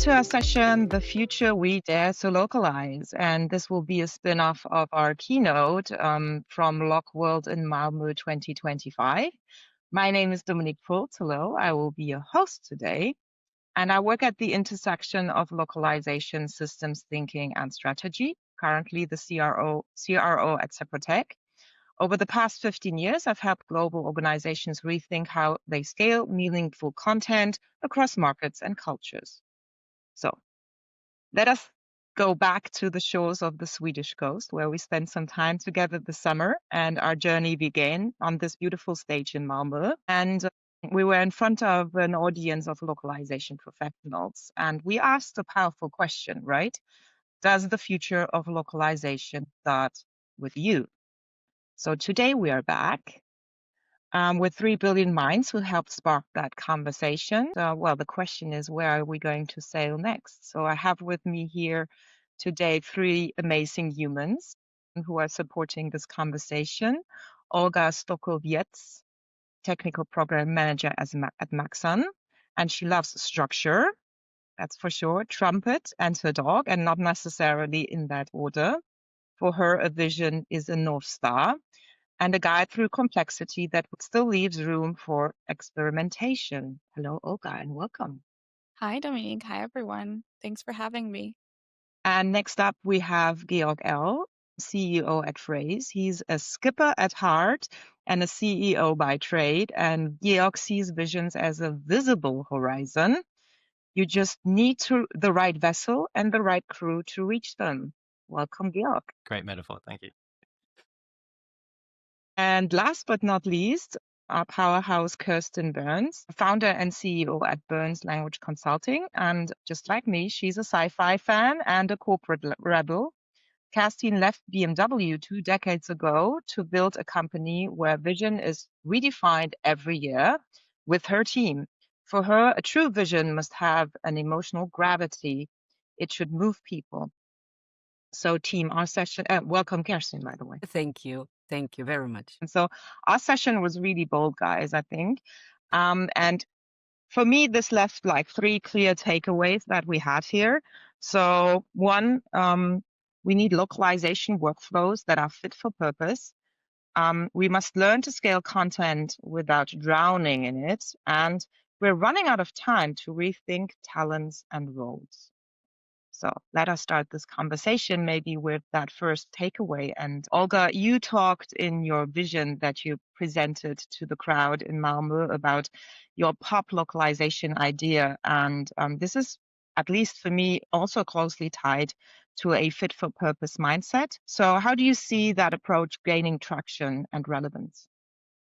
to our session, The Future We Dare to Localize. And this will be a spin-off of our keynote from Lock World in Malmö 2025. My name is Dominique Puls. Hello, I will be your host today. And I work at the intersection of localization, systems thinking, and strategy, currently the CRO at Seprotec. Over the past 15 years, I've helped global organizations rethink how they scale meaningful content across markets and cultures. So let us go back to the shores of the Swedish coast, where we spent some time together this summer, and our journey began on this beautiful stage in Malmö. And we were in front of an audience of localization professionals, and we asked a powerful question, right? Does the future of localization start with you? So today we are back with 3 billion minds who helped spark that conversation. Well, the question is, where are we going to sail next? So I have with me here today 3 amazing humans who are supporting this conversation. Olga Stokowiec, Technical Program Manager at Maxon, and she loves structure, that's for sure, trumpet and her dog, and not necessarily in that order. For her, a vision is a North Star and a guide through complexity that still leaves room for experimentation. Hello, Olga, and welcome. Hi, Dominique. Hi, everyone. Thanks for having me. And next up, we have Georg Ell, CEO at Phrase. He's a skipper at heart and a CEO by trade. And Georg sees visions as a visible horizon. You just need the right vessel and the right crew to reach them. Welcome, Georg. Great metaphor. Thank you. And last but not least, our powerhouse Kerstin Berns, founder and CEO at Berns Language Consulting. And just like me, she's a sci-fi fan and a corporate rebel. Kerstin left BMW 2 decades ago to build a company where vision is redefined every year with her team. For her, a true vision must have an emotional gravity. It should move people. So team, our session, welcome Kerstin, by the way. Thank you. Thank you very much. And so our session was really bold, guys, I think. And for me, this left like 3 clear takeaways that we had here. So one, we need localization workflows that are fit for purpose. We must learn to scale content without drowning in it. And we're running out of time to rethink talents and roles. So let us start this conversation maybe with that first takeaway. And Olga, you talked in your vision that you presented to the crowd in Malmö about your pop localization idea. And this is, at least for me, also closely tied to a fit for purpose mindset. So how do you see that approach gaining traction and relevance?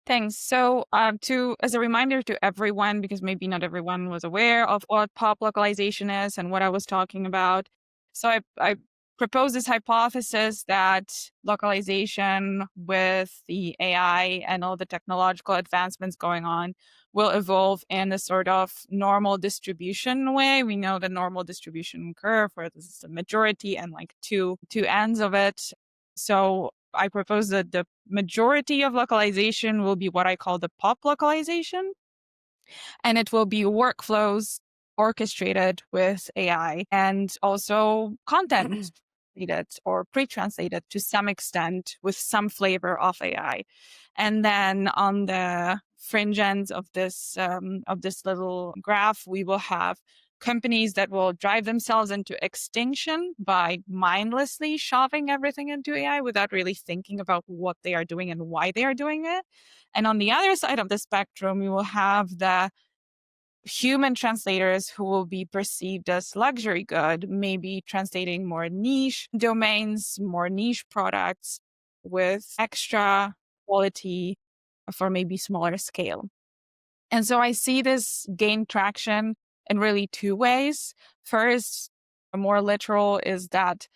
Thanks. So as a reminder to everyone, because maybe not everyone was aware of what pop localization is and what I was talking about. So I proposed this hypothesis that localization with the AI and all the technological advancements going on will evolve in a sort of normal distribution way. We know the normal distribution curve where this is the majority and like two ends of it. So I propose that the majority of localization will be what I call the pop localization. And it will be workflows orchestrated with AI and also content translated or pre-translated to some extent with some flavor of AI. And then on the fringe ends of this little graph, we will have companies that will drive themselves into extinction by mindlessly shoving everything into AI without really thinking about what they are doing and why they are doing it. And on the other side of the spectrum, we will have the human translators who will be perceived as luxury good, maybe translating more niche domains, more niche products with extra quality for maybe smaller scale. And so I see this gain traction in really 2 ways. First, more literal is that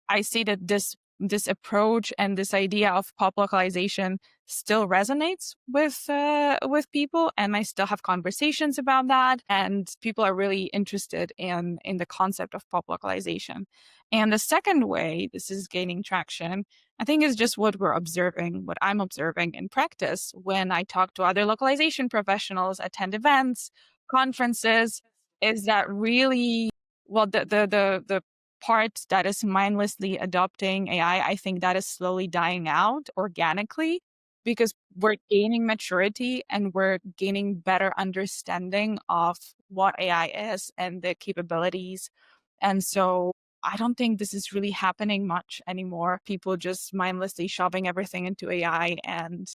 I see that this approach and this idea of pop localization still resonates with people, and I still have conversations about that, and people are really interested in the concept of pop localization. And the second way this is gaining traction, I think, is just what I'm observing in practice when I talk to other localization professionals, attend events, conferences, is that really the part that is mindlessly adopting AI, I think that is slowly dying out organically because we're gaining maturity and we're gaining better understanding of what AI is and the capabilities. And so I don't think this is really happening much anymore. People just mindlessly shoving everything into AI and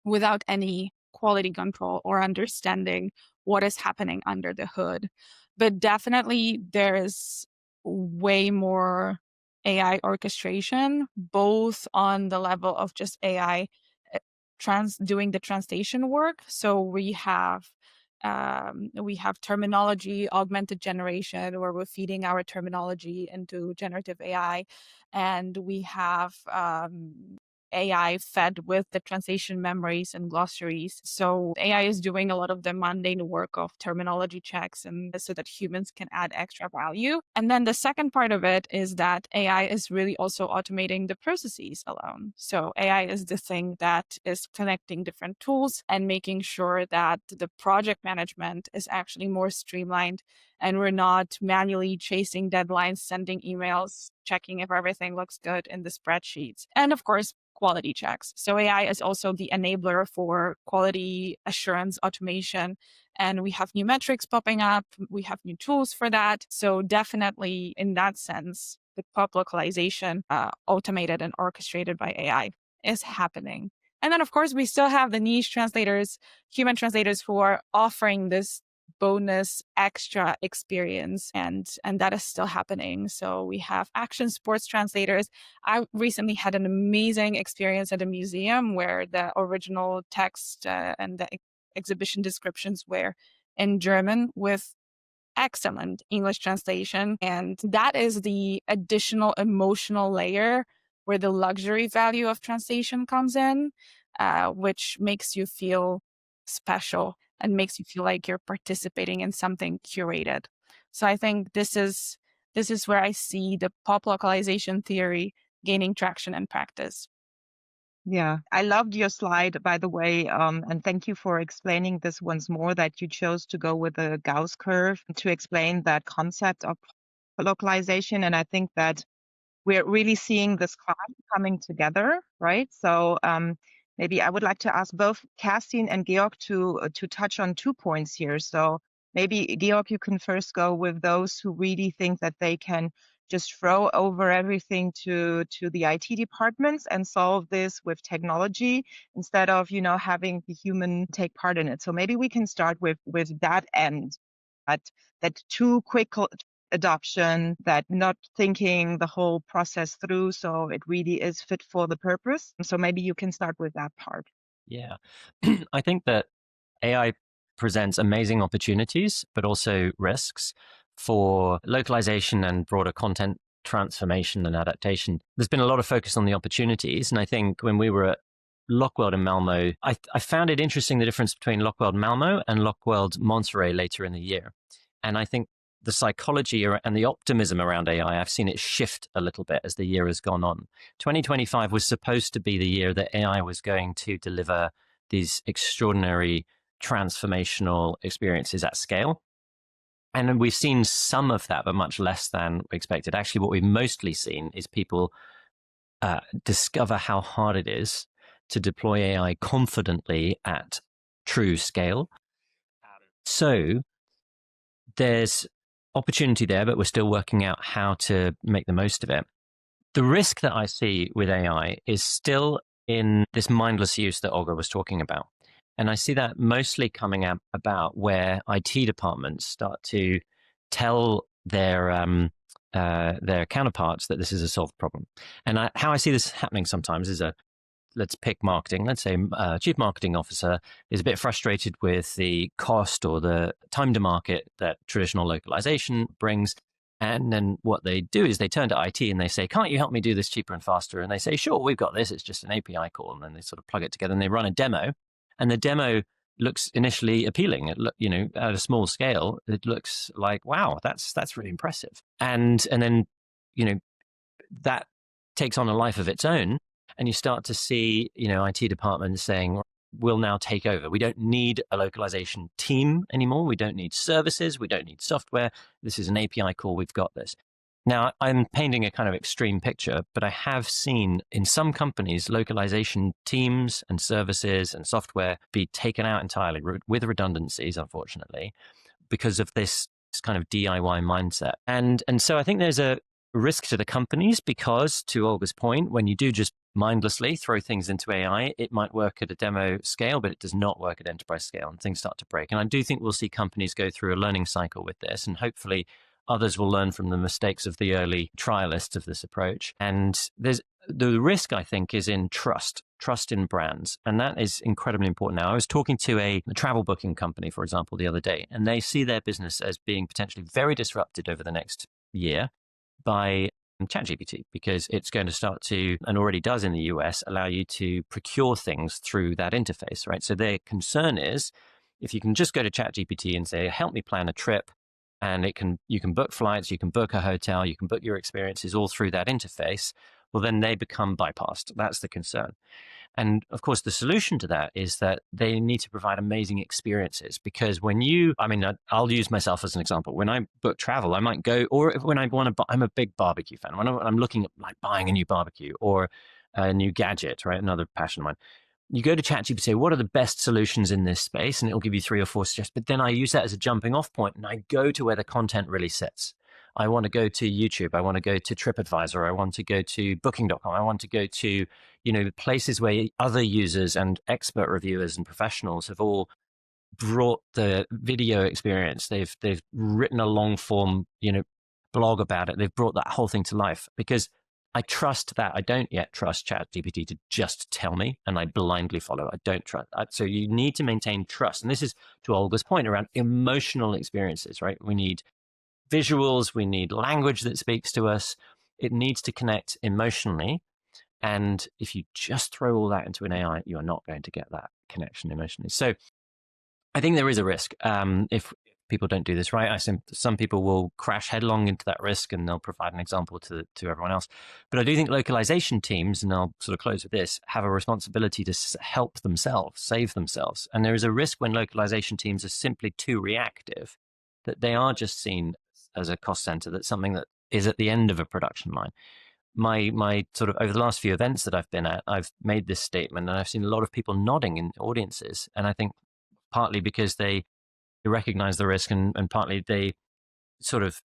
without any quality control or understanding what is happening under the hood. But definitely there's way more AI orchestration, both on the level of just AI doing the translation work. So we have terminology augmented generation where we're feeding our terminology into generative AI, and we have AI fed with the translation memories and glossaries. So AI is doing a lot of the mundane work of terminology checks and so that humans can add extra value. And then the second part of it is that AI is really also automating the processes alone. So AI is the thing that is connecting different tools and making sure that the project management is actually more streamlined and we're not manually chasing deadlines, sending emails, checking if everything looks good in the spreadsheets. And of course, quality checks. So AI is also the enabler for quality assurance automation. And we have new metrics popping up. We have new tools for that. So definitely in that sense, the pop localization automated and orchestrated by AI is happening. And then, of course, we still have the niche translators, human translators who are offering this bonus extra experience, and that is still happening. So we have action sports translators. I recently had an amazing experience at a museum where the original text and the exhibition descriptions were in German with excellent English translation. And that is the additional emotional layer where the luxury value of translation comes in, which makes you feel special and makes you feel like you're participating in something curated. So I think this is where I see the pop localization theory gaining traction in practice. Yeah, I loved your slide, by the way, and thank you for explaining this once more, that you chose to go with a Gauss curve to explain that concept of localization. And I think that we're really seeing this class coming together, right? So maybe I would like to ask both Kerstin and Georg to touch on 2 points here. So maybe Georg, you can first go with those who really think that they can just throw over everything to the IT departments and solve this with technology instead of, you know, having the human take part in it. So maybe we can start with that end, that too quick adoption, that not thinking the whole process through so it really is fit for the purpose. So maybe you can start with that part. Yeah, I think that AI presents amazing opportunities, but also risks for localization and broader content transformation and adaptation. There's been a lot of focus on the opportunities. And I think when we were at Lockworld in Malmö, I found it interesting the difference between Lockworld Malmö and Lockworld Monterey later in the year. And I think the psychology and the optimism around AI, I've seen it shift a little bit as the year has gone on. 2025 was supposed to be the year that AI was going to deliver these extraordinary transformational experiences at scale. And we've seen some of that, but much less than expected. Actually, what we've mostly seen is people discover how hard it is to deploy AI confidently at true scale. So there's opportunity there, but we're still working out how to make the most of it. The risk that I see with AI is still in this mindless use that Olga was talking about. And I see that mostly coming out about where IT departments start to tell their counterparts that this is a solved problem. And how I see this happening sometimes is let's pick marketing. Let's say a chief marketing officer is a bit frustrated with the cost or the time to market that traditional localization brings. And then what they do is they turn to IT and they say, can't you help me do this cheaper and faster? And they say, sure, we've got this. It's just an API call. And then they sort of plug it together and they run a demo. And the demo looks initially appealing. At a small scale, it looks like, wow, that's really impressive. And then, that takes on a life of its own. And you start to see, IT departments saying, will now take over. We don't need a localization team anymore. We don't need services. We don't need software. This is an API call. We've got this. Now, I'm painting a kind of extreme picture, but I have seen in some companies localization teams and services and software be taken out entirely with redundancies, unfortunately, because of this kind of DIY mindset. And so I think there's a risk to the companies because, to Olga's point, when you do just mindlessly throw things into AI, it might work at a demo scale, but it does not work at enterprise scale and things start to break. And I do think we'll see companies go through a learning cycle with this, and hopefully others will learn from the mistakes of the early trialists of this approach. And there's the risk, I think, is in trust in brands. And that is incredibly important. Now, I was talking to a travel booking company, for example, the other day, and they see their business as being potentially very disrupted over the next year by ChatGPT, because it's going to start to, and already does in the US, allow you to procure things through that interface, right? So their concern is, if you can just go to ChatGPT and say, help me plan a trip, and you can book flights, you can book a hotel, you can book your experiences all through that interface, well, then they become bypassed. That's the concern. And of course, the solution to that is that they need to provide amazing experiences, because I'll use myself as an example. When I book travel, I might go, or when I want to, I'm a big barbecue fan. When I'm looking at like buying a new barbecue or a new gadget, right? Another passion of mine. You go to ChatGPT, what are the best solutions in this space? And it'll give you 3 or 4 suggestions. But then I use that as a jumping off point and I go to where the content really sits. I want to go to YouTube. I want to go to TripAdvisor. I want to go to Booking.com. I want to go to, places where other users and expert reviewers and professionals have all brought the video experience. They've written a long form, blog about it. They've brought that whole thing to life, because I trust that. I don't yet trust ChatGPT to just tell me and I blindly follow. I don't trust. So you need to maintain trust. And this is to Olga's point around emotional experiences, right? We need visuals. We need language that speaks to us. It needs to connect emotionally. And if you just throw all that into an AI, you're not going to get that connection emotionally. So I think there is a risk if people don't do this right. Some people will crash headlong into that risk and they'll provide an example to everyone else. But I do think localization teams, and I'll sort of close with this, have a responsibility to help themselves, save themselves. And there is a risk when localization teams are simply too reactive, that they are just seen as a cost center, that's something that is at the end of a production line. My sort of over the last few events that I've been at, I've made this statement and I've seen a lot of people nodding in audiences. And I think partly because they recognize the risk and partly they sort of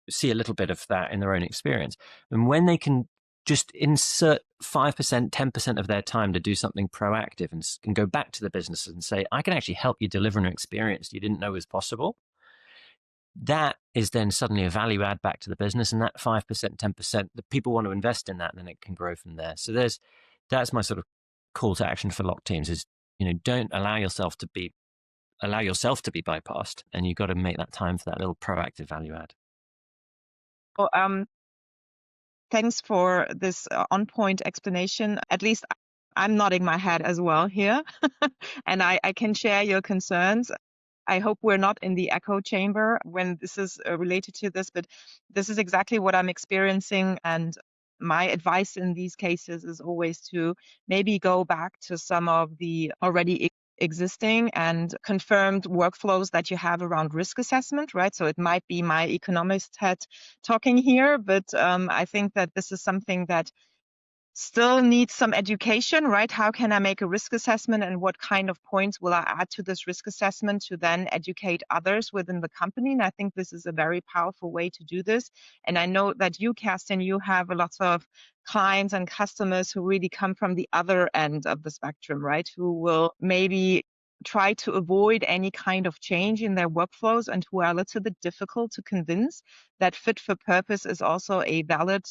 see a little bit of that in their own experience. And when they can just insert 5%, 10% of their time to do something proactive and can go back to the business and say, I can actually help you deliver an experience you didn't know was possible. That is then suddenly a value add back to the business, and that 5%, 10%, the people want to invest in that, and then it can grow from there. So that's my sort of call to action for lock teams is, don't allow yourself to be bypassed, and you've got to make that time for that little proactive value add. Well, thanks for this on-point explanation. At least I'm nodding my head as well here, and I can share your concerns. I hope we're not in the echo chamber when this is related to this, but this is exactly what I'm experiencing. And my advice in these cases is always to maybe go back to some of the already existing and confirmed workflows that you have around risk assessment, right? So it might be my economist head talking here, but I think that this is something that still needs some education, right? How can I make a risk assessment and what kind of points will I add to this risk assessment to then educate others within the company? And I think this is a very powerful way to do this. And I know that you, Kerstin, you have a lot of clients and customers who really come from the other end of the spectrum, right? Who will maybe try to avoid any kind of change in their workflows and who are a little bit difficult to convince that fit for purpose is also a valid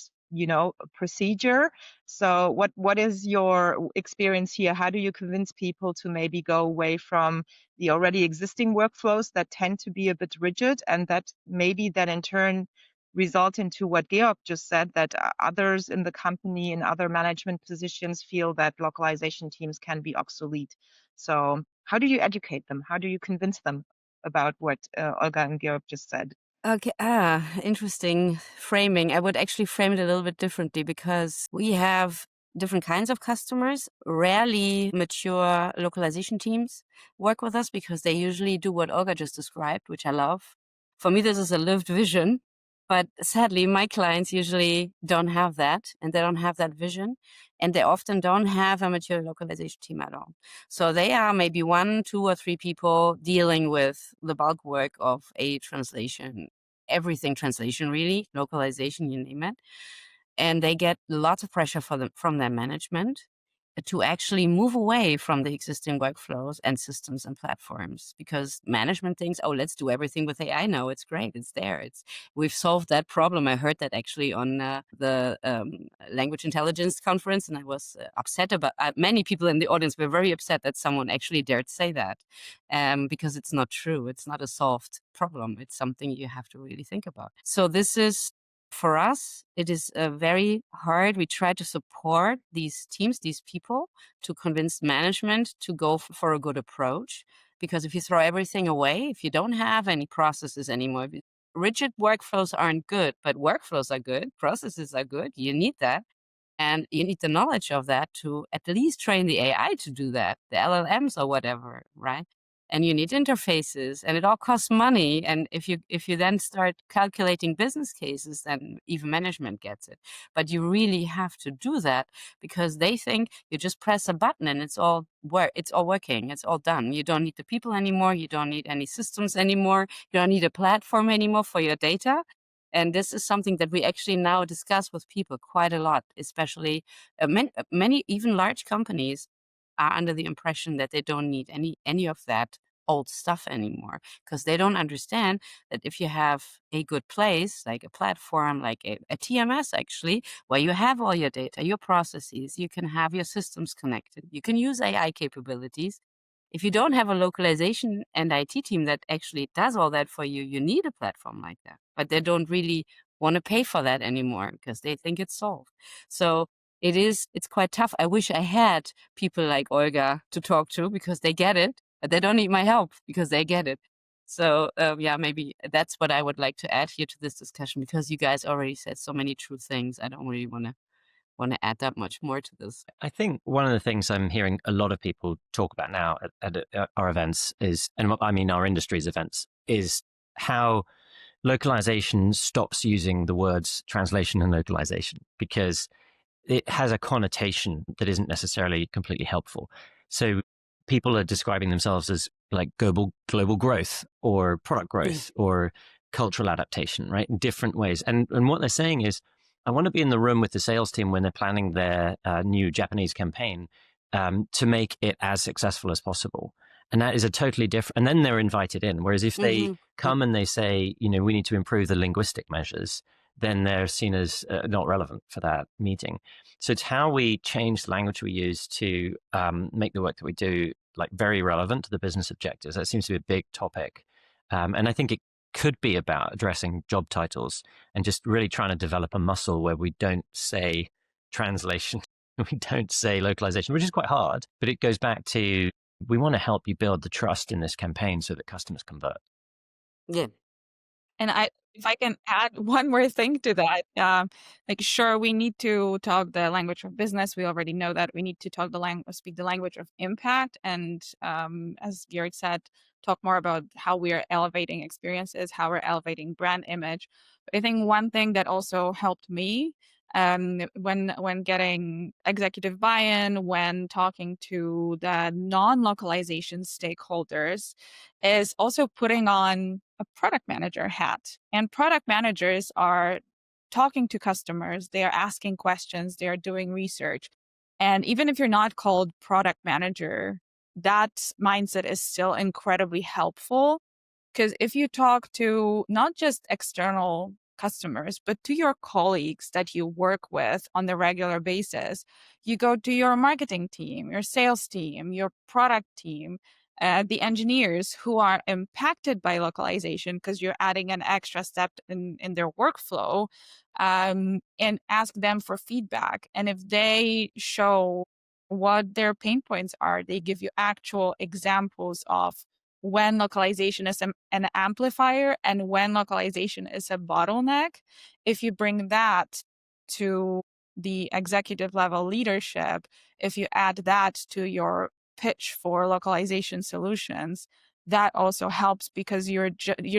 procedure. So what is your experience here? How do you convince people to maybe go away from the already existing workflows that tend to be a bit rigid and that maybe then in turn result into what Georg just said, that others in the company and other management positions feel that localization teams can be obsolete? So how do you educate them? How do you convince them about what Olga and Georg just said? Okay, interesting framing. I would actually frame it a little bit differently because we have different kinds of customers. Rarely mature localization teams work with us because they usually do what Olga just described, which I love. For me, this is a lived vision. But sadly, my clients usually don't have that, and they don't have that vision, and they often don't have a mature localization team at all. So they are maybe 1, 2, or 3 people dealing with the bulk work of a translation, everything translation really, localization, you name it. And they get lots of pressure from their management to actually move away from the existing workflows and systems and platforms, because management thinks, oh, let's do everything with AI. No, it's great. It's there. We've solved that problem. I heard that actually on the language intelligence conference, and I was upset about many people in the audience were very upset that someone actually dared say that, because it's not true. It's not a solved problem. It's something you have to really think about. So this is, for us, it is very hard. We try to support these teams, these people, to convince management to go for a good approach. Because if you throw everything away, if you don't have any processes anymore, rigid workflows aren't good, but workflows are good, processes are good. You need that. And you need the knowledge of that to at least train the AI to do that, the LLMs or whatever, right? And you need interfaces, and it all costs money. And if you then start calculating business cases, then even management gets it. But you really have to do that because they think you just press a button and it's all working, it's all done. You don't need the people anymore. You don't need any systems anymore. You don't need a platform anymore for your data. And this is something that we actually now discuss with people quite a lot, especially many even large companies are under the impression that they don't need any of that old stuff anymore, because they don't understand that if you have a good place, like a platform, like a TMS actually, where you have all your data, your processes, you can have your systems connected, you can use AI capabilities. If you don't have a localization and IT team that actually does all that for you, you need a platform like that. But they don't really want to pay for that anymore because they think it's solved. So it's quite tough. I wish I had people like Olga to talk to because they get it, but they don't need my help because they get it. So yeah, maybe that's what I would like to add here to this discussion, because you guys already said so many true things. I don't really want to add that much more to this. I think one of the things I'm hearing a lot of people talk about now at our events is, and I mean our industry's events, is how localization stops using the words translation and localization because it has a connotation that isn't necessarily completely helpful. So people are describing themselves as like global growth or product growth or cultural adaptation, right? In different ways. And what they're saying is, I want to be in the room with the sales team when they're planning their new Japanese campaign to make it as successful as possible. And that is a totally different, and then they're invited in. Whereas if they come and they say, you know, we need to improve the linguistic measures, then they're seen as not relevant for that meeting. So it's how we change the language we use to make the work that we do like very relevant to the business objectives. That seems to be a big topic. And I think it could be about addressing job titles and just really trying to develop a muscle where we don't say translation, we don't say localization, which is quite hard, but it goes back to, we want to help you build the trust in this campaign so that customers convert. Yeah. And if I can add one more thing to that, like, sure, we need to talk the language of business. We already know that we need to speak the language of impact. And as Georg said, talk more about how we are elevating experiences, how we're elevating brand image. But I think one thing that also helped me when getting executive buy-in, when talking to the non-localization stakeholders, is also putting on a product manager hat. And product managers are talking to customers, they are asking questions, they are doing research. And even if you're not called product manager, that mindset is still incredibly helpful. Because if you talk to not just external customers, but to your colleagues that you work with on the regular basis, you go to your marketing team, your sales team, your product team, the engineers who are impacted by localization because you're adding an extra step in their workflow, and ask them for feedback. And if they show what their pain points are, they give you actual examples of when localization is an amplifier and when localization is a bottleneck. If you bring that to the executive level leadership, if you add that to your pitch for localization solutions, that also helps, because you're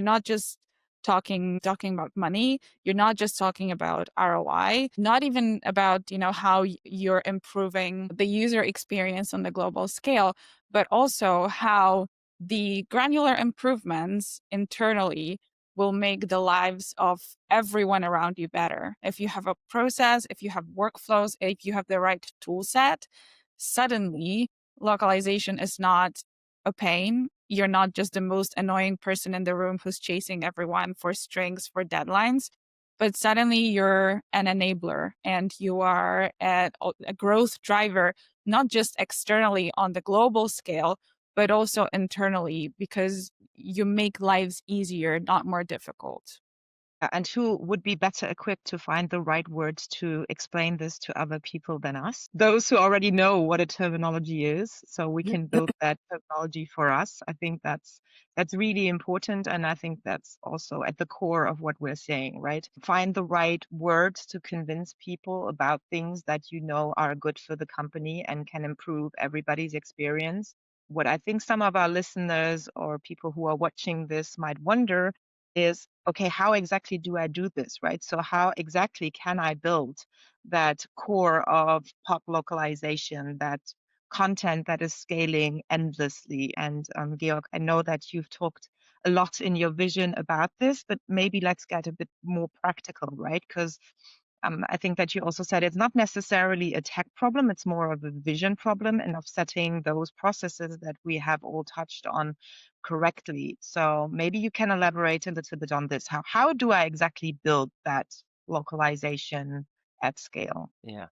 not just talking about money. You're not just talking about ROI, not even about, how you're improving the user experience on the global scale, but also how the granular improvements internally will make the lives of everyone around you better. If you have a process, if you have workflows, if you have the right tool set, suddenly localization is not a pain. You're not just the most annoying person in the room who's chasing everyone for strings, for deadlines, but suddenly you're an enabler and you are a growth driver, not just externally on the global scale, but also internally, because you make lives easier, not more difficult. And who would be better equipped to find the right words to explain this to other people than us? Those who already know what a terminology is, so we can build that terminology for us. I think that's really important, and I think that's also at the core of what we're saying, right? Find the right words to convince people about things that are good for the company and can improve everybody's experience. What I think some of our listeners or people who are watching this might wonder is, okay, how exactly do I do this, right? So how exactly can I build that core of pop localization, that content that is scaling endlessly? And Georg, I know that you've talked a lot in your vision about this, but maybe let's get a bit more practical, right? Because I think that you also said it's not necessarily a tech problem, it's more of a vision problem and of setting those processes that we have all touched on correctly. So maybe you can elaborate a little bit on this. How do I exactly build that localization at scale? Yeah.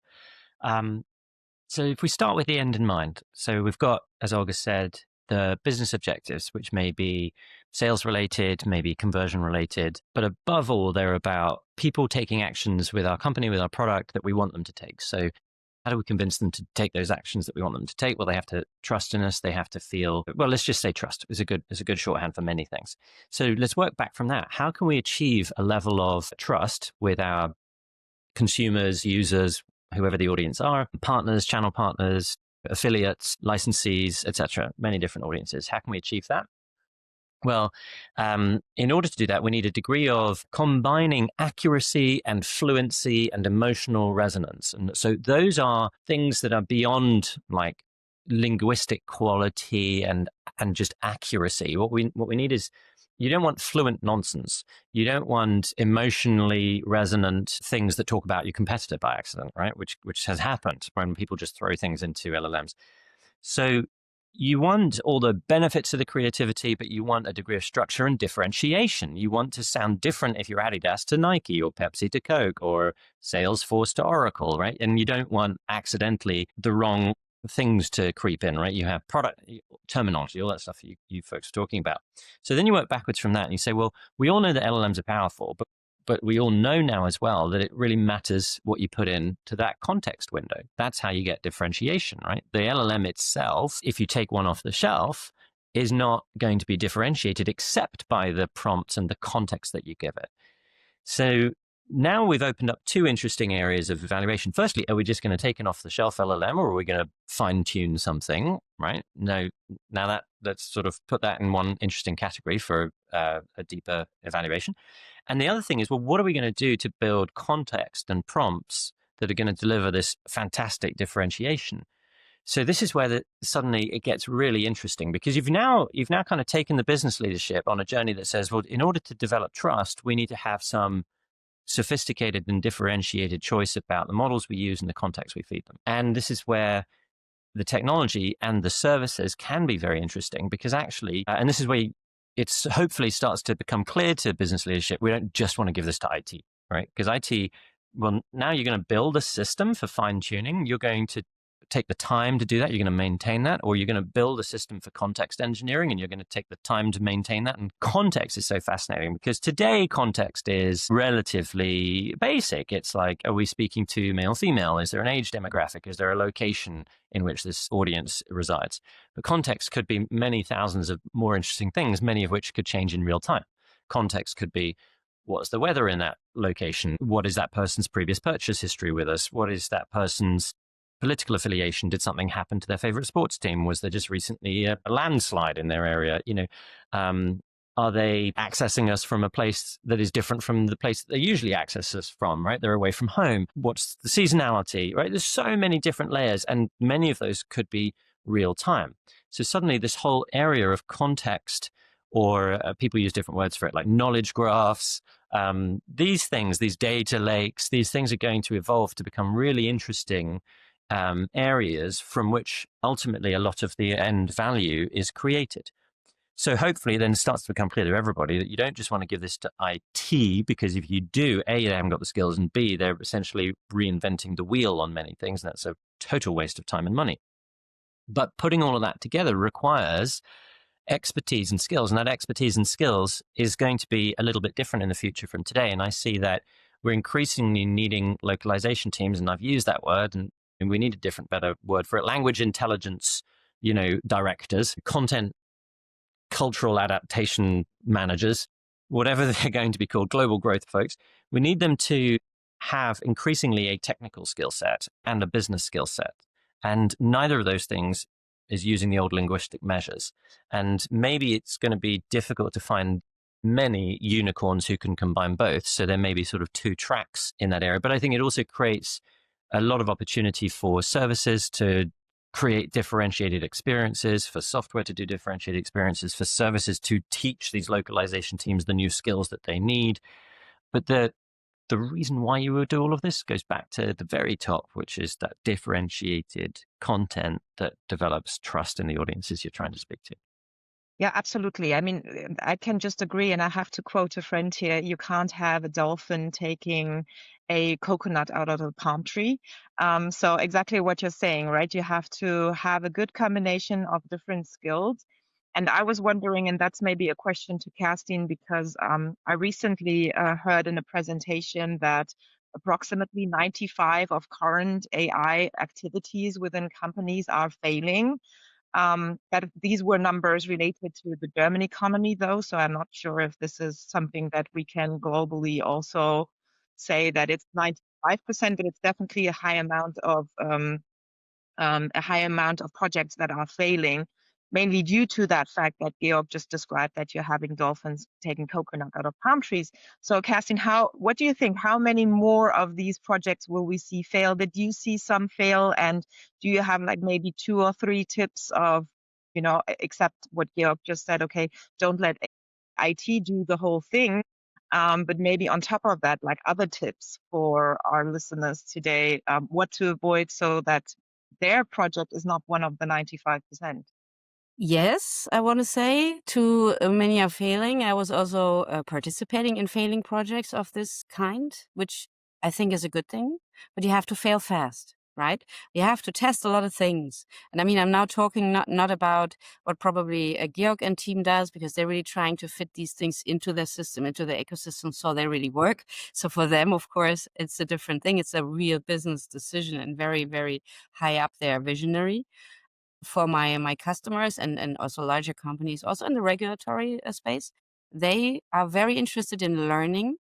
So if we start with the end in mind, so we've got, as Olga said, the business objectives, which may be sales related, maybe conversion related, but above all, they're about people taking actions with our company, with our product that we want them to take. So how do we convince them to take those actions that we want them to take? Well, they have to trust in us. They have to feel, well, let's just say trust is a good shorthand for many things. So let's work back from that. How can we achieve a level of trust with our consumers, users, whoever the audience are, partners, channel partners, affiliates, licensees, etc., many different audiences? How can we achieve that? Well, in order to do that, we need a degree of combining accuracy and fluency and emotional resonance. And so those are things that are beyond like linguistic quality and just accuracy. What we need is, you don't want fluent nonsense. You don't want emotionally resonant things that talk about your competitor by accident, right? Which has happened when people just throw things into LLMs. So you want all the benefits of the creativity, but you want a degree of structure and differentiation. You want to sound different if you're Adidas to Nike or Pepsi to Coke or Salesforce to Oracle, right? And you don't want accidentally the wrong things to creep in, right? You have product terminology, all that stuff you folks are talking about. So then you work backwards from that and you say, well, we all know that LLMs are powerful, but we all know now as well that it really matters what you put in to that context window. That's how you get differentiation, right? The LLM itself, if you take one off the shelf, is not going to be differentiated except by the prompts and the context that you give it. So now we've opened up two interesting areas of evaluation. Firstly, are we just going to take an off-the-shelf LLM, or are we going to fine-tune something, right? No, now let's sort of put that in one interesting category for a deeper evaluation. And the other thing is, well, what are we going to do to build context and prompts that are going to deliver this fantastic differentiation? So this is where suddenly it gets really interesting, because you've now kind of taken the business leadership on a journey that says, well, in order to develop trust, we need to have some sophisticated and differentiated choice about the models we use and the context we feed them. And this is where the technology and the services can be very interesting, because actually, and this is where it's hopefully starts to become clear to business leadership, we don't just want to give this to IT, right? Because IT, well, now you're going to build a system for fine tuning. You're going to take the time to do that. You're going to maintain that, or you're going to build a system for context engineering and you're going to take the time to maintain that. And context is so fascinating because today context is relatively basic. It's like, are we speaking to male, female? Is there an age demographic? Is there a location in which this audience resides? But context could be many thousands of more interesting things, many of which could change in real time. Context could be, what's the weather in that location? What is that person's previous purchase history with us? What is that person's political affiliation? Did something happen to their favorite sports team? Was there just recently a landslide in their area? Are they accessing us from a place that is different from the place that they usually access us from, right? They're away from home. What's the seasonality, right? There's so many different layers, and many of those could be real time. So suddenly this whole area of context, or people use different words for it, like knowledge graphs, these things, these data lakes, these things are going to evolve to become really interesting areas from which ultimately a lot of the end value is created. So hopefully then it starts to become clear to everybody that you don't just want to give this to IT, because if you do, A, they haven't got the skills, and B, they're essentially reinventing the wheel on many things, and that's a total waste of time and money. But putting all of that together requires expertise and skills, and that expertise and skills is going to be a little bit different in the future from today. And I see that we're increasingly needing localization teams, and I've used that word, and we need a different, better word for it, language intelligence, directors, content cultural adaptation managers, whatever they're going to be called, global growth folks. We need them to have increasingly a technical skill set and a business skill set. And neither of those things is using the old linguistic measures. And maybe it's going to be difficult to find many unicorns who can combine both. So there may be sort of two tracks in that area. But I think it also creates a lot of opportunity for services to create differentiated experiences, for software to do differentiated experiences, for services to teach these localization teams the new skills that they need. But the reason why you would do all of this goes back to the very top, which is that differentiated content that develops trust in the audiences you're trying to speak to. Yeah, absolutely. I mean, I can just agree, and I have to quote a friend here: you can't have a dolphin taking a coconut out of a palm tree. So exactly what you're saying, right? You have to have a good combination of different skills. And I was wondering, and that's maybe a question to Kerstin, because I recently heard in a presentation that approximately 95 of current AI activities within companies are failing. That these were numbers related to the German economy, though, so I'm not sure if this is something that we can globally also say that it's 95%, but it's definitely a high amount of projects that are failing, mainly due to that fact that Georg just described, that you're having dolphins taking coconut out of palm trees. So, Kerstin, what do you think? How many more of these projects will we see fail? Did you see some fail? And do you have like maybe 2 or 3 tips of, except what Georg just said, okay, don't let IT do the whole thing. But maybe on top of that, like other tips for our listeners today, what to avoid so that their project is not one of the 95%. Yes, I want to say too many are failing. I was also participating in failing projects of this kind, which I think is a good thing, but you have to fail fast, right? You have to test a lot of things. And I mean, I'm now talking not about what probably Georg and team does, because they're really trying to fit these things into their system, into their ecosystem, so they really work. So for them, of course, it's a different thing. It's a real business decision and very, very high up there, visionary. For my customers and also larger companies, also in the regulatory space, they are very interested in learning.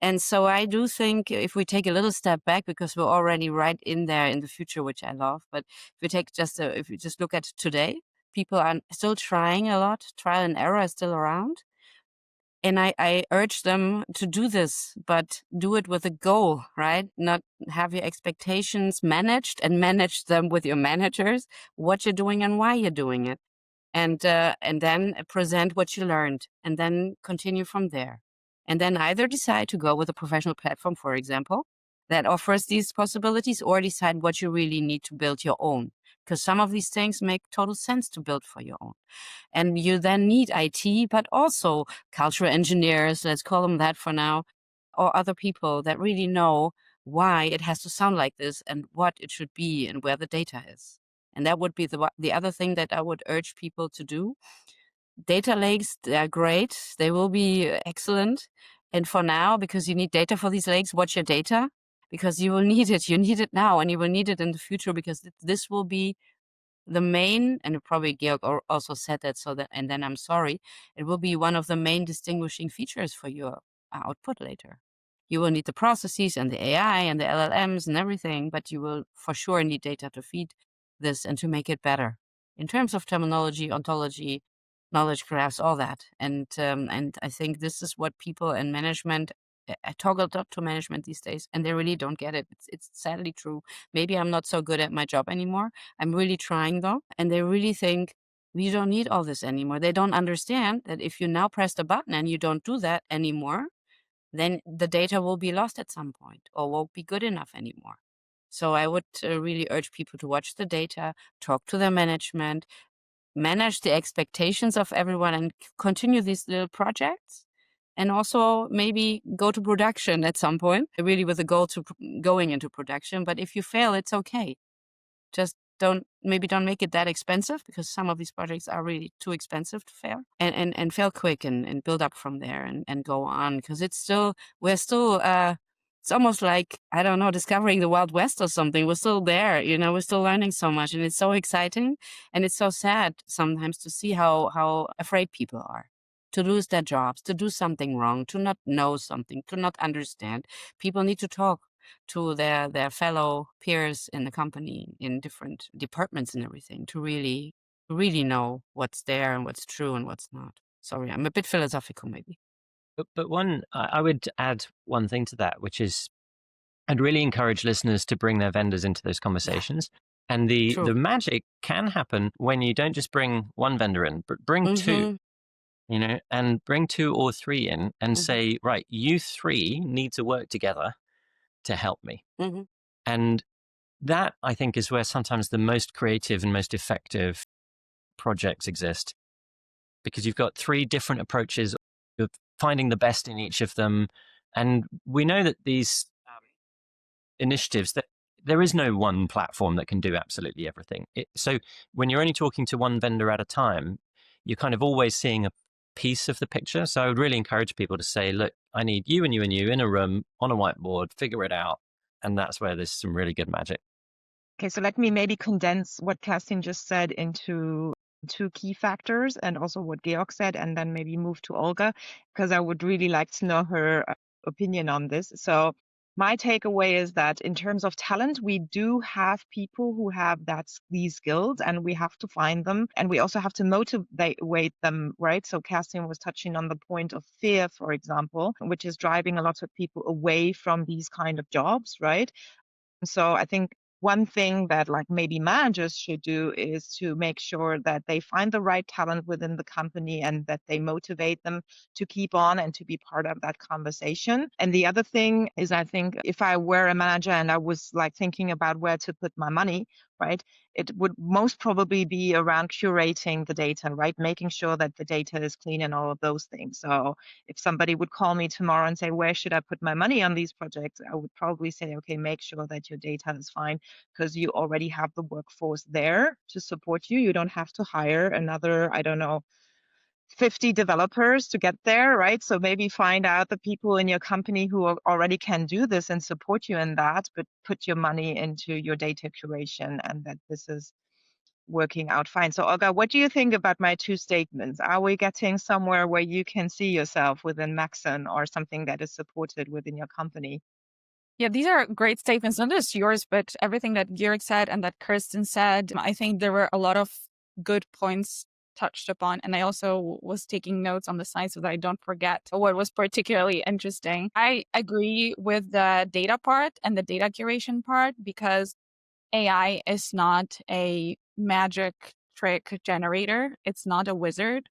And so I do think if we take a little step back, because we're already right in there in the future, which I love, but if you just look at today, people are still trying a lot. Trial and error is still around. And I urge them to do this, but do it with a goal, right? Not have your expectations managed and manage them with your managers, what you're doing and why you're doing it. And then present what you learned, and then continue from there. And then either decide to go with a professional platform, for example, that offers these possibilities, or decide what you really need to build your own. Because some of these things make total sense to build for your own. And you then need IT, but also cultural engineers, let's call them that for now, or other people that really know why it has to sound like this and what it should be and where the data is. And that would be the other thing that I would urge people to do. Data lakes, they're great. They will be excellent. And for now, because you need data for these lakes, watch your data, because you will need it. You need it now, and you will need it in the future, because this will be the main, and probably Georg also said that, and then I'm sorry, it will be one of the main distinguishing features for your output later. You will need the processes and the AI and the LLMs and everything, but you will for sure need data to feed this and to make it better in terms of terminology, ontology, knowledge graphs, all that. And I think this is what people in management, I toggled up to management these days, and they really don't get it. It's sadly true. Maybe I'm not so good at my job anymore. I'm really trying though, and they really think we don't need all this anymore. They don't understand that if you now press the button and you don't do that anymore, then the data will be lost at some point or won't be good enough anymore. So I would really urge people to watch the data, talk to their management, manage the expectations of everyone, and continue these little projects. And also maybe go to production at some point, really with a goal to going into production. But if you fail, it's okay. Just don't make it that expensive, because some of these projects are really too expensive to fail, and fail quick and build up from there and go on, because we're still it's almost like, I don't know, discovering the Wild West or something. We're still there, we're still learning so much, and it's so exciting. And it's so sad sometimes to see how afraid people are to lose their jobs, to do something wrong, to not know something, to not understand. People need to talk to their fellow peers in the company, in different departments and everything, to really know what's there and what's true and what's not. Sorry, I'm a bit philosophical maybe. But I would add one thing to that, which is I'd really encourage listeners to bring their vendors into those conversations. Yeah. And the magic can happen when you don't just bring one vendor in, but bring two, and bring 2 or 3 in and say, right, you 3 need to work together to help me. And that, I think, is where sometimes the most creative and most effective projects exist, because you've got 3 different approaches of finding the best in each of them. And we know that these initiatives, that there is no one platform that can do absolutely everything. So when you're only talking to one vendor at a time, you're kind of always seeing a piece of the picture. So I would really encourage people to say, look, I need you and you and you in a room on a whiteboard, figure it out. And that's where there's some really good magic. Okay, so let me maybe condense what Kerstin just said into 2 key factors, and also what Georg said, and then maybe move to Olga, because I would really like to know her opinion on this. So my takeaway is that in terms of talent, we do have people who have these skills, and we have to find them, and we also have to motivate them, right? So Kerstin was touching on the point of fear, for example, which is driving a lot of people away from these kind of jobs, right? So I think one thing that like maybe managers should do is to make sure that they find the right talent within the company, and that they motivate them to keep on and to be part of that conversation. And the other thing is, I think if I were a manager and I was like thinking about where to put my money, right, it would most probably be around curating the data, right? Making sure that the data is clean and all of those things. So if somebody would call me tomorrow and say, where should I put my money on these projects? I would probably say, okay, make sure that your data is fine, because you already have the workforce there to support you. You don't have to hire another, 50 developers to get there, right? So maybe find out the people in your company who already can do this and support you in that, but put your money into your data curation, and that this is working out fine. So Olga, what do you think about my 2 statements? Are we getting somewhere where you can see yourself within Maxon, or something that is supported within your company? Yeah, these are great statements, not just yours, but everything that Georg said and that Kerstin said. I think there were a lot of good points touched upon. And I also was taking notes on the side so that I don't forget what was particularly interesting. I agree with the data part and the data curation part, because AI is not a magic trick generator. It's not a wizard.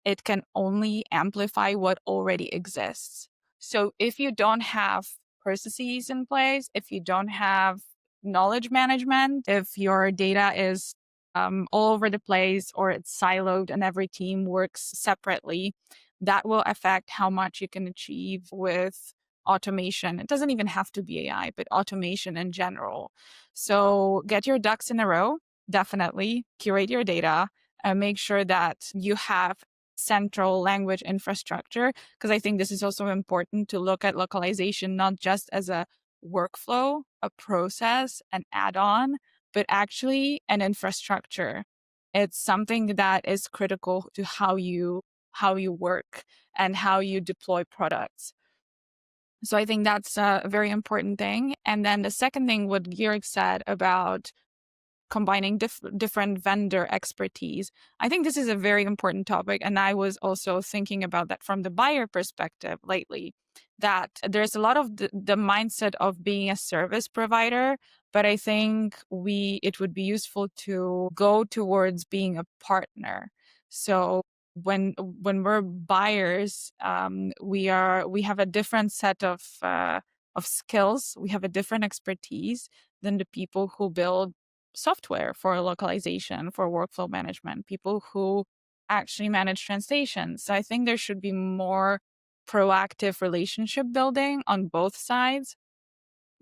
It can only amplify what already exists. So if you don't have processes in place, if you don't have knowledge management, if your data is all over the place, or it's siloed and every team works separately, that will affect how much you can achieve with automation. It doesn't even have to be AI, but automation in general. So get your ducks in a row, definitely curate your data, and make sure that you have central language infrastructure, because I think this is also important to look at localization not just as a workflow, a process, an add-on, but actually an infrastructure. It's something that is critical to how you work and how you deploy products. So I think that's a very important thing. And then the second thing, what Georg said about combining different vendor expertise. I think this is a very important topic. And I was also thinking about that from the buyer perspective lately, that there's a lot of the mindset of being a service provider. But I think it would be useful to go towards being a partner. So when we're buyers, we have a different set of skills. We have a different expertise than the people who build software for localization, for workflow management, people who actually manage translations. So I think there should be more proactive relationship building on both sides,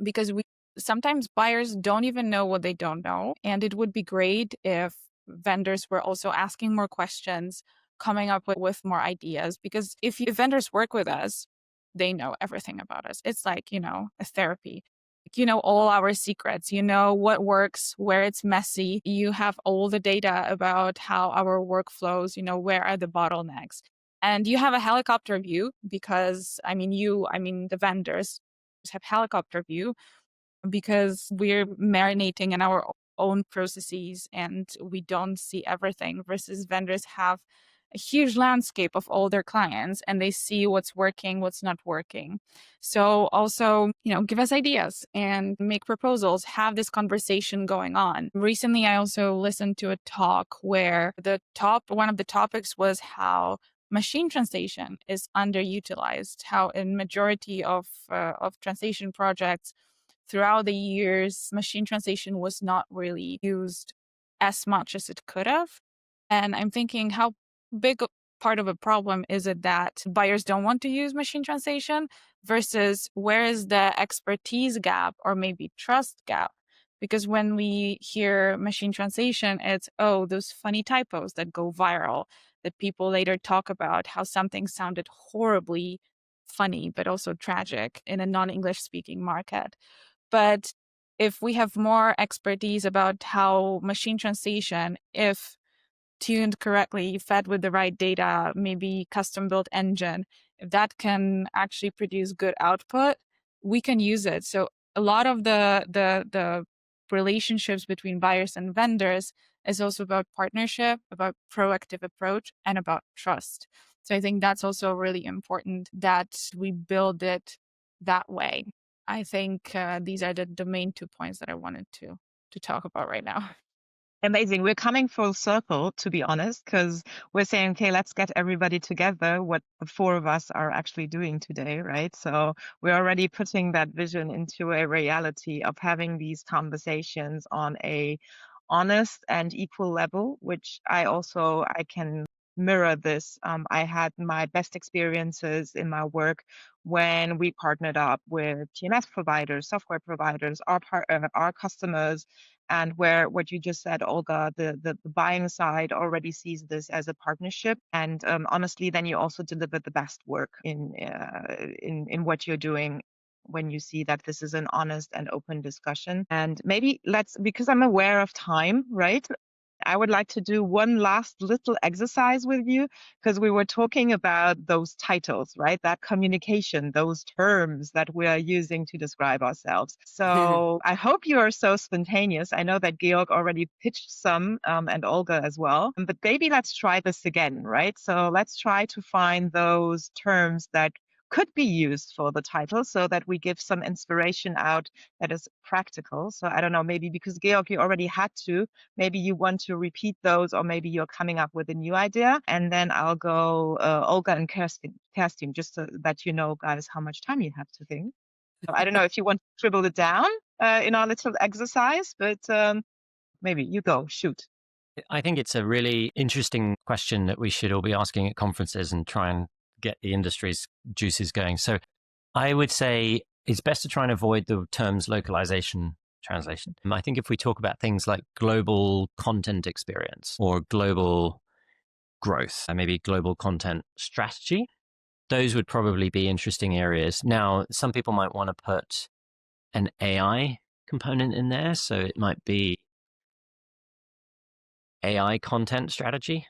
because sometimes buyers don't even know what they don't know. And it would be great if vendors were also asking more questions, coming up with more ideas, because if vendors work with us, they know everything about us. It's like, a therapy. You know all our secrets, you know what works, where it's messy. You have all the data about how our workflows, where are the bottlenecks. And you have a helicopter view because, the vendors have helicopter view because we're marinating in our own processes and we don't see everything, versus vendors have a huge landscape of all their clients and they see what's working, what's not working. So also, give us ideas and make proposals, have this conversation going on. Recently, I also listened to a talk where one of the topics was how machine translation is underutilized, how in majority of translation projects throughout the years, machine translation was not really used as much as it could have. And I'm thinking, how big a part of a problem is it that buyers don't want to use machine translation versus where is the expertise gap or maybe trust gap? Because when we hear machine translation, it's, those funny typos that go viral, that people later talk about how something sounded horribly funny, but also tragic in a non-English speaking market. But if we have more expertise about how machine translation, if tuned correctly, fed with the right data, maybe custom built engine, if that can actually produce good output, we can use it. So a lot of the relationships between buyers and vendors is also about partnership, about proactive approach, and about trust. So I think that's also really important that we build it that way. I think these are the main 2 points that I wanted to talk about right now. Amazing. We're coming full circle, to be honest, because we're saying, okay, let's get everybody together, what the 4 of us are actually doing today, right? So we're already putting that vision into a reality of having these conversations on a honest and equal level, which I can mirror this. I had my best experiences in my work when we partnered up with TMS providers, software providers, our customers, and where what you just said, Olga, the buying side already sees this as a partnership, and honestly, then you also deliver the best work in what you're doing when you see that this is an honest and open discussion. And maybe because I'm aware of time, right? I would like to do one last little exercise with you, because we were talking about those titles, right? That communication, those terms that we are using to describe ourselves. So I hope you are so spontaneous. I know that Georg already pitched some, and Olga as well. But maybe let's try this again, right? So let's try to find those terms that could be used for the title so that we give some inspiration out that is practical. So I don't know, maybe because Georg, you already had to, maybe you want to repeat those, or maybe you're coming up with a new idea. And then I'll go Olga and Kerstin, just so that you know, guys, how much time you have to think. So I don't know if you want to scribble it down in our little exercise, but maybe you go, shoot. I think it's a really interesting question that we should all be asking at conferences and try and get the industry's juices going. So I would say it's best to try and avoid the terms localization, translation. I think if we talk about things like global content experience or global growth, and maybe global content strategy, those would probably be interesting areas. Now, some people might want to put an AI component in there. So it might be AI content strategy,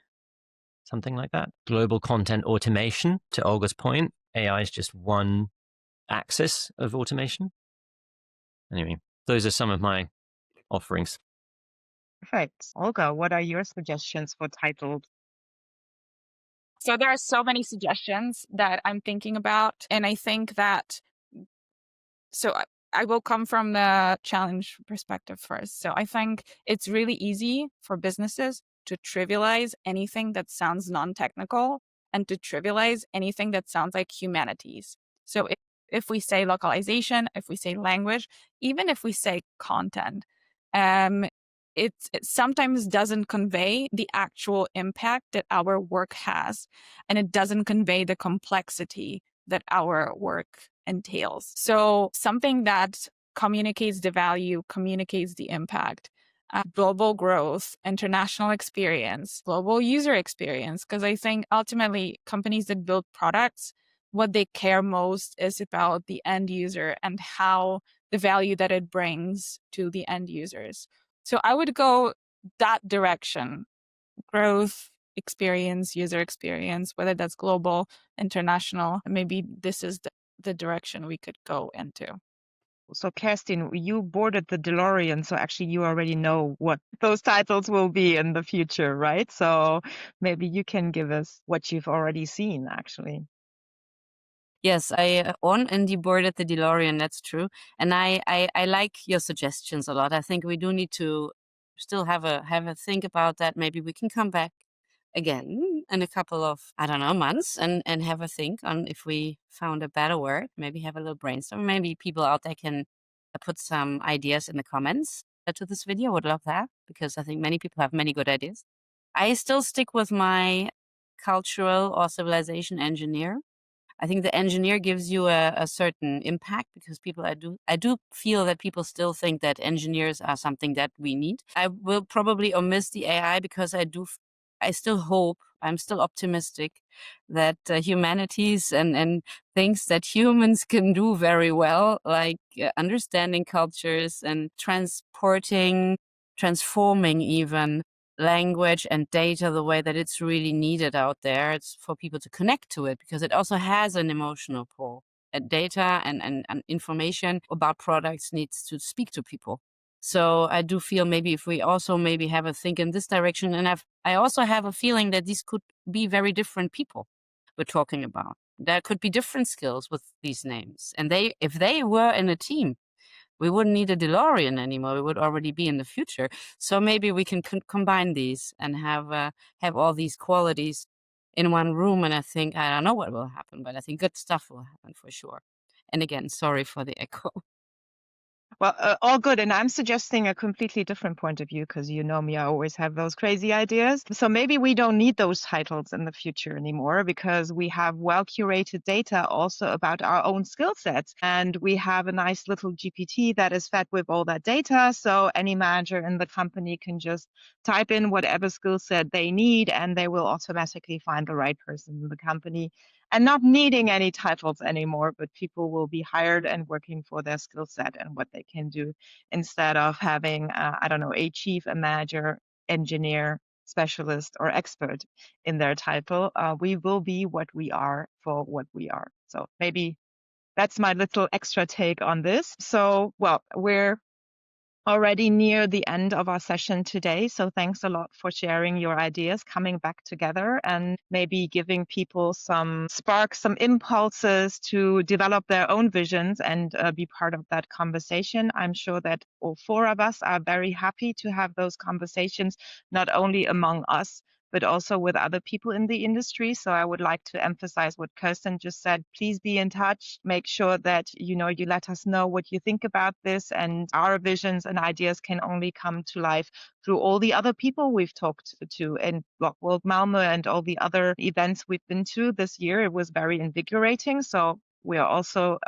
something like that. Global content automation, to Olga's point. AI is just one axis of automation. Anyway, those are some of my offerings. Perfect. Olga, what are your suggestions for titles? So there are so many suggestions that I'm thinking about. And I think that, so I will come from the challenge perspective first. So I think it's really easy for businesses to trivialize anything that sounds non-technical and to trivialize anything that sounds like humanities. So if we say localization, if we say language, even if we say content, it sometimes doesn't convey the actual impact that our work has, and it doesn't convey the complexity that our work entails. So something that communicates the value, communicates the impact, global growth, international experience, global user experience. Because I think ultimately companies that build products, what they care most is about the end user and how the value that it brings to the end users. So I would go that direction: growth, experience, user experience, whether that's global, international. Maybe this is the direction we could go into. So Kerstin, you boarded the DeLorean, so actually you already know what those titles will be in the future, right? So maybe you can give us what you've already seen, actually. Yes, I on and deboarded the DeLorean. That's true, and I like your suggestions a lot. I think we do need to still have a think about that. Maybe we can come back again in a couple of, I don't know, months and have a think on if we found a better word. Maybe have a little brainstorm. Maybe people out there can put some ideas in the comments to this video. Would love that, because I think many people have many good ideas. I still stick with my cultural or civilization engineer. I think the engineer gives you a certain impact, because I do feel that people still think that engineers are something that we need. I will probably omit the AI, because I still hope, I'm still optimistic that humanities and things that humans can do very well, like understanding cultures and transforming even language and data the way that it's really needed out there. It's for people to connect to it, because it also has an emotional pull. Data and information about products needs to speak to people. So I do feel maybe if we also maybe have a think in this direction, and I also have a feeling that these could be very different people we're talking about. There could be different skills with these names, and if they were in a team, we wouldn't need a DeLorean anymore. We would already be in the future. So maybe we can combine these and have all these qualities in one room. And I think, I don't know what will happen, but I think good stuff will happen for sure. And again, sorry for the echo. Well, all good. And I'm suggesting a completely different point of view, because you know me, I always have those crazy ideas. So maybe we don't need those titles in the future anymore, because we have well curated data also about our own skill sets. And we have a nice little GPT that is fed with all that data. So any manager in the company can just type in whatever skill set they need, and they will automatically find the right person in the company. And not needing any titles anymore, but people will be hired and working for their skill set and what they can do, instead of having, I don't know, a chief, a manager, engineer, specialist, or expert in their title. We will be what we are for what we are. So maybe that's my little extra take on this. So, well, we're already near the end of our session today. So thanks a lot for sharing your ideas, coming back together, and maybe giving people some sparks, some impulses to develop their own visions and be part of that conversation. I'm sure that all four of us are very happy to have those conversations, not only among us, but also with other people in the industry. So I would like to emphasize what Kerstin just said. Please be in touch. Make sure that, you let us know what you think about this. And our visions and ideas can only come to life through all the other people we've talked to in Blockworld Malmö and all the other events we've been to this year. It was very invigorating. So we are also,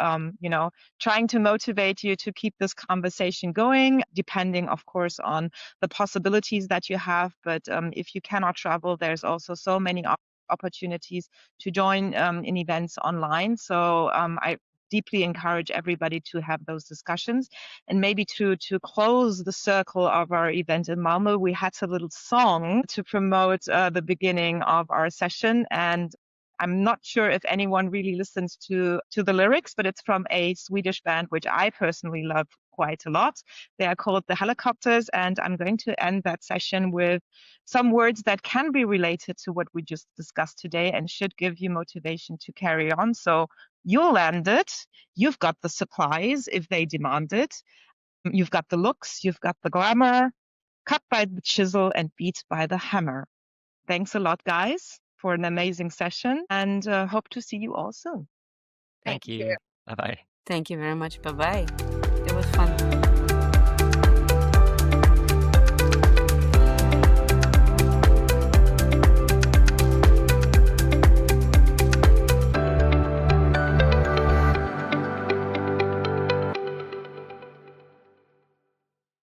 trying to motivate you to keep this conversation going, depending, of course, on the possibilities that you have. But if you cannot travel, there's also so many opportunities to join in events online. So I deeply encourage everybody to have those discussions. And maybe to close the circle of our event in Malmö, we had a little song to promote the beginning of our session. And I'm not sure if anyone really listens to the lyrics, but it's from a Swedish band, which I personally love quite a lot. They are called the Helicopters, and I'm going to end that session with some words that can be related to what we just discussed today and should give you motivation to carry on. So you'll land it. You've got the supplies if they demand it. You've got the looks, you've got the glamour, cut by the chisel and beat by the hammer. Thanks a lot, guys, for an amazing session, and hope to see you all soon. Thank you. Bye-bye. Thank you very much. Bye-bye.